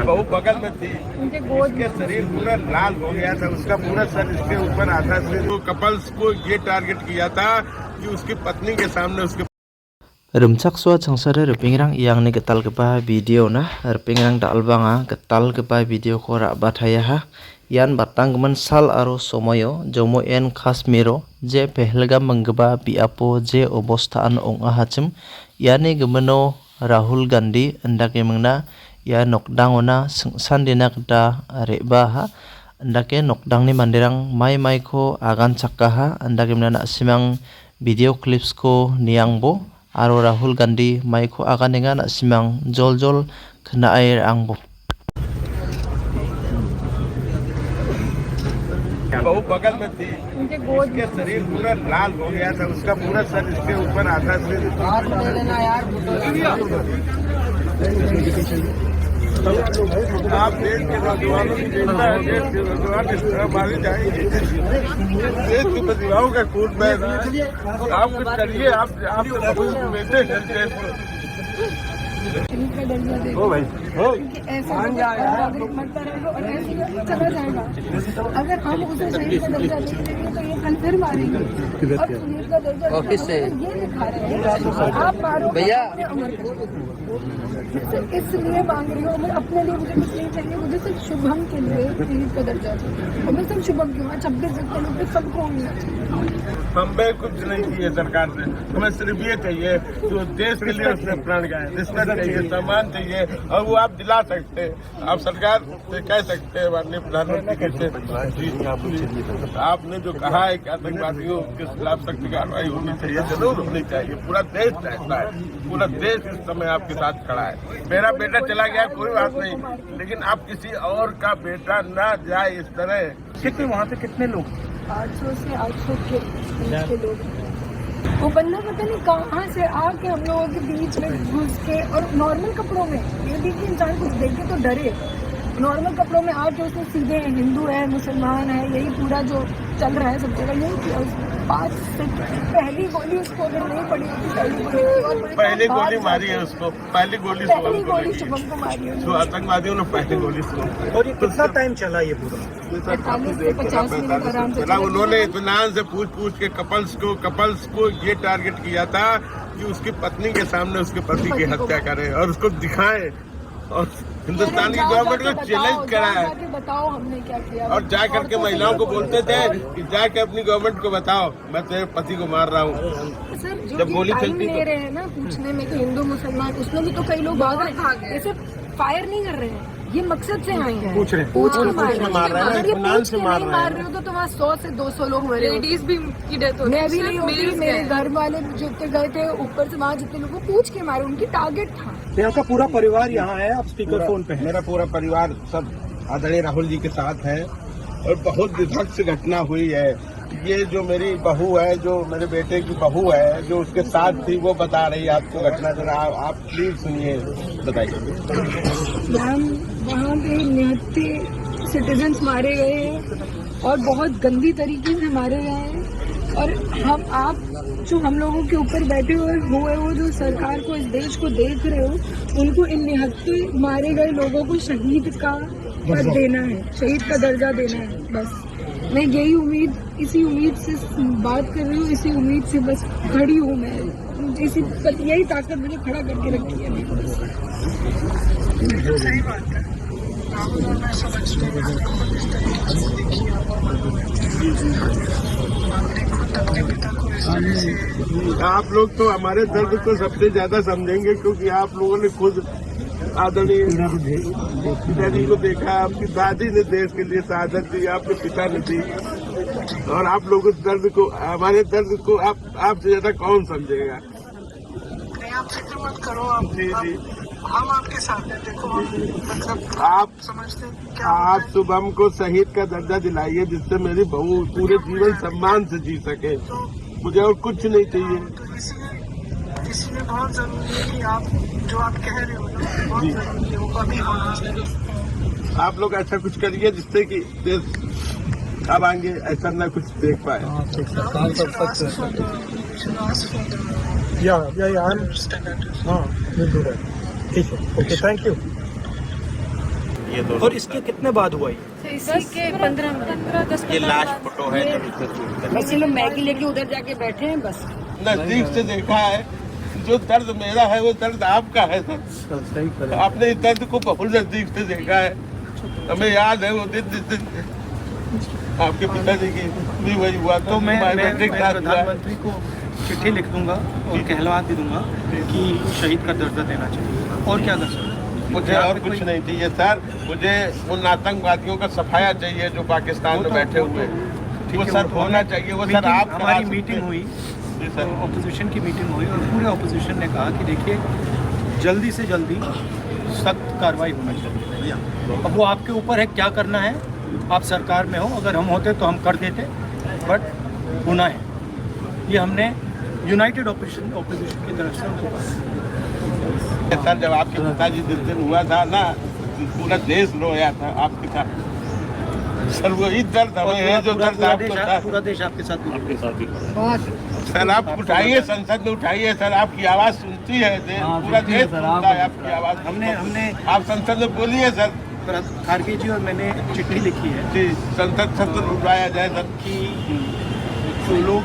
बहू बगल में थी, उसके शरीर पूरा लाल हो गया था, उसका पूरा सर इसके ऊपर आता था। तो कपल्स को ये टारगेट किया था कि उसकी पत्नी के सामने उसके Rumchaksua changsare rupingrang yang ni getal kepa video na rupingrang dalbanga getal kepa video ko rak bathaya ha yan batang geman sal aro somoyo jomo en Kashmiro je pehelgam menggeba biapo je obostaan ong ahachim yani gemeno Rahul Gandhi endake mengna ya nokdang ona sandina keta reba ha endake nokdang ni mandirang mai ko agan cakka endake mena simang video clips ko niangbo aro Rahul Gandhi maiko akan dengan simang jol kena air angbo. बहू बगल में थी, उसके शरीर पूरा लाल हो गया था, उसका पूरा सर इसके ऊपर आता था। आप देश के नौजवानों की चिंता है, देश के नौजवान इस तरह मारे जाएंगे, देश की प्रतिभाओं का खून बह रहा है। आप कुछ करिए, आप बेटे ओ भाई ऐसा मरता रहेगा और ऐसे चला जाएगा। अगर हम उसे शहीद का दर्जा नहीं देंगे तो ये कल फिर मारेंगे और शहीद का दर्जा ऑफिस से ये लिखा रहे हैं आप मारो भैया। इसलिए मांग रही हूँ, मैं अपने लिए मुझे कुछ नहीं चाहिए, मुझे सिर्फ शुभम के लिए शहीद का दर्जा चाहिए और मैं सिर्फ शुभम क्यों 26 रुपये सबको मिलना चाहिए। हमें कुछ नहीं चाहिए सरकार से, हमें सिर्फ ये चाहिए जो देश के लिए उसने प्राण गए, रिश्ता चाहिए, सम्मान चाहिए और वो आप दिला सकते हैं। आप सरकार से कह सकते हैं माननीय प्रधानमंत्री से आपने जो कहा है कि आतंकवादियों के खिलाफ सख्त कार्रवाई होनी चाहिए, जरूर होनी चाहिए। पूरा देश चाहता है, पूरा देश इस समय आपके साथ खड़ा है। मेरा बेटा चला गया कोई बात नहीं, लेकिन आप किसी और का बेटा ना जाए इस तरह। कितने वहाँ पे कितने लोग? 800 से 800 के लोग। वो बंदा पता नहीं कहाँ से आके हम लोगों के बीच में घुस के और नॉर्मल कपड़ों में, ये भी कि इंसान कुछ देख के तो डरे। नॉर्मल कपड़ों में आके उसने सीधे हिंदू है मुसलमान है यही पूरा जो चल रहा है सब जगह यही किया। 5 से पहली गोली उसको अगर नहीं पड़ी होती पहली गोली मारी है उसको, पहली गोली शुभम को मारी है जो आतंकवादियों ने पहली गोली सुना। और ये कितना टाइम चला ये पूरा? 45 से 50 मिनट आराम से चला। उन्होंने इत्मीनान से पूछ के कपल्स को ये टारगेट किया था कि उसकी पत्नी के सामने उसके पति की हत्या करें और उसको दिखाएं और हिंदुस्तान की गवर्नमेंट को चैलेंज कराया। बताओ हमने क्या किया और जा करके महिलाओं को बोलते थे कि जाके अपनी गवर्नमेंट को बताओ मैं तेरे पति को मार रहा हूँ। सर जो जब गोली चलती ले रहे हैं ना पूछने में कि हिंदू मुसलमान, उसमें भी तो कई लोग भाग रहे हैं, ऐसे फायर नहीं कर रहे हैं, ये मकसद से आए हैं पूछ रहे हैं, पूछ के मार रहे हैं, अगर ये पूछ के मार नहीं मार रहे हो तो वहाँ 100 से 200 लोग मरे। लेडीज भी की डेथ हो, मैं भी नहीं होती, मेरे घर वाले जितने गए थे ऊपर से वहाँ जितने लोगों को पूछ के मारे, उनकी टारगेट था। यहाँ का पूरा परिवार यहाँ है, आप स्पीकर फोन पे है। मेरा पूरा परिवार सब आदरणीय राहुल जी के साथ है और बहुत विभत्स घटना हुई है। ये जो मेरी बहू है, जो मेरे बेटे की बहू है, जो उसके साथ थी, वो बता रही है आपको घटना। जरा आप प्लीज सुनिए, बताइए। वहाँ पे 69 सिटीजन्स मारे गए हैं और बहुत गंदी तरीके से मारे गए हैं और आप जो हम लोगों के ऊपर बैठे हुए हो जो सरकार को इस देश को देख रहे हो, उनको इन 69 मारे गए लोगों को शहीद का पद देना है, शहीद का दर्जा देना है। बस मैं यही उम्मीद, इसी उम्मीद से बात कर रही हूँ, इसी उम्मीद से बस खड़ी हूँ मैं, यही ताकत मुझे खड़ा करके रखी है। सही बात है, मैं समझती हूँ। आप लोग तो हमारे दर्द को सबसे ज्यादा समझेंगे क्योंकि आप लोगों ने खुद आदरणीय पिताजी को देखा, आपकी दादी ने देश के लिए शहादत दी, आपके पिता ने दी और आप लोग उस दर्द को, हमारे दर्द को आपसे ज्यादा कौन समझेगा। आप फिक्र मत करो, आप जी हम आपके साथ हैं। देखो मतलब आप समझते हैं आप शुभम को शहीद का दर्जा दिलाइए जिससे मेरी बहू पूरे जीवन सम्मान से जी सके, मुझे और कुछ नहीं चाहिए। इसलिए बहुत जरूरी है कि आप जो आप कह रहे हो बहुत जरूरी है, वो अभी होना चाहिए। आप लोग ऐसा कुछ करिए जिससे कि देश अब आगे ऐसा न कुछ देख पाए। या हाँ, ठीक है, ओके, थैंक यू। ये दोनों और इसके कितने बाद हुआ ये? इसी के 15 ये लास्ट फोटो है जब इससे शूट कर बस ये लोग मैगी लेके उधर जाके बैठे हैं बस। नजदीक से देखा है। जो दर्द मेरा है वो दर्द आपका है सर। आपने इस दर्द को बहुत नजदीक से देखा है। हमें याद है वो दिन जिस दिन आपके पिताजी की भी वही हुआ। तो मैं प्रधानमंत्री को चिट्ठी लिख दूंगा और कहलवा भी दूंगा कि शहीद का दर्जा देना चाहिए। और क्या कर सकते? मुझे और कुछ नहीं चाहिए सर। मुझे उन आतंकवादियों का सफाया चाहिए जो पाकिस्तान में बैठे हुए। वो सर होना चाहिए। वो सर आप हमारी मीटिंग हुई, ऑपोजिशन की मीटिंग हुई और पूरे ऑपोजिशन ने कहा कि देखिए जल्दी से जल्दी सख्त कार्रवाई होना चाहिए। अब वो आपके ऊपर है क्या करना है। आप सरकार में हो, अगर हम होते तो हम कर देते, बट होना है। ये हमने यूनाइटेड ऑपोजिशन की तरफ से उनको कहा। सर जब आपके पिताजी जिस दिन हुआ था ना, पूरा देश रोया था आपके साथ। सर वही दर्द हमें है जो दर्द आपको था। पूरा देश आपके साथ ही सर आप उठाइए, संसद में उठाइए सर। आपकी आवाज सुनती है पूरा देश सुनता है आपकी आवाज। हमने आप संसद में बोलिए सर। खारगे जी और मैंने चिट्ठी लिखी है जी संसद सत्र उठाया जाए सर कि जो लोग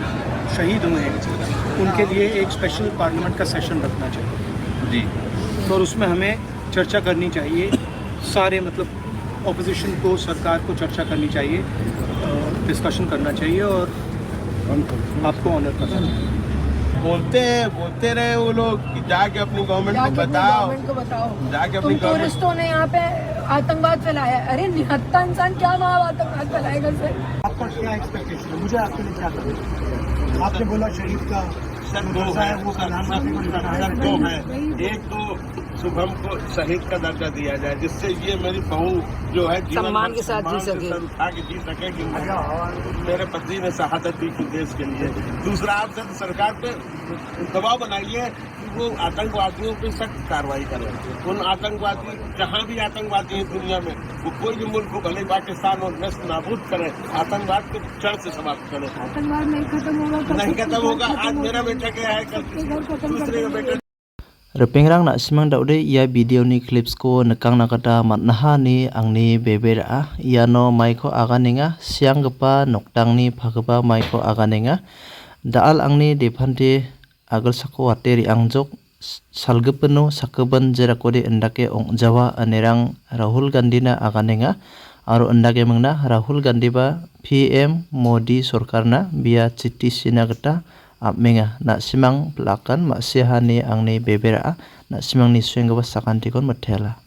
शहीद हुए हैं उनके लिए एक स्पेशल पार्लियामेंट का सेशन रखना चाहिए जी। और उसमें हमें चर्चा करनी चाहिए। सारे मतलब ऑपोजिशन को, सरकार को चर्चा करनी चाहिए, डिस्कशन करना चाहिए और आपको ऑनर करना चाहिए। बोलते रहे वो लोग कि जाके अपनी गवर्नमेंट को बताओ, जाके अपनी तुम टूरिस्टों ने यहाँ पे आतंकवाद फैलाया। अरे निहत्ता इंसान क्या वहाँ आतंकवाद फैलाएगा सर? आपका क्या एक्सपेक्टेशन है? मुझे आपके लिए क्या करना? आपने बोला शहीद का सर दो है वो सर दो है। एक तो शुभम को शहीद का दर्जा दिया जाए जिससे ये मेरी बहू जो है सम्मान के साथ जी सके, उठा के जी सके कि मेरे पति ने शहादत दी थी देश के लिए। दूसरा आप सर सरकार पे दबाव बनाइए कि वो आतंकवादियों पे सख्त कार्रवाई करें। उन आतंकवादी जहाँ भी आतंकवादी हैं दुनिया में, वो कोई भी मुल्क को भले पाकिस्तान और नष्ट नाबूद करें, आतंकवाद को जड़ से समाप्त करें। आतंकवाद नहीं खत्म होगा, नहीं खत्म होगा। आज मेरा बेटा गया है, कल दूसरे का बेटा। Repingrang nak simang daude ia video ni clips ko nekang nakata matnaha ni angni bebera iano maiko aganinga siang gepa noktang ni phageba maiko aganinga daal angni depante agal sako ateri angjok salgepeno sakeben jerakode endake ong jawa anerang Rahul Gandhi na aganinga aro endake mengna Rahul Gandhi ba PM Modi sorkarna biya chitti sina geta apmenga nak simang pelakan maksihani angni bebera nak simang ni sueng gaba sakantikon matela.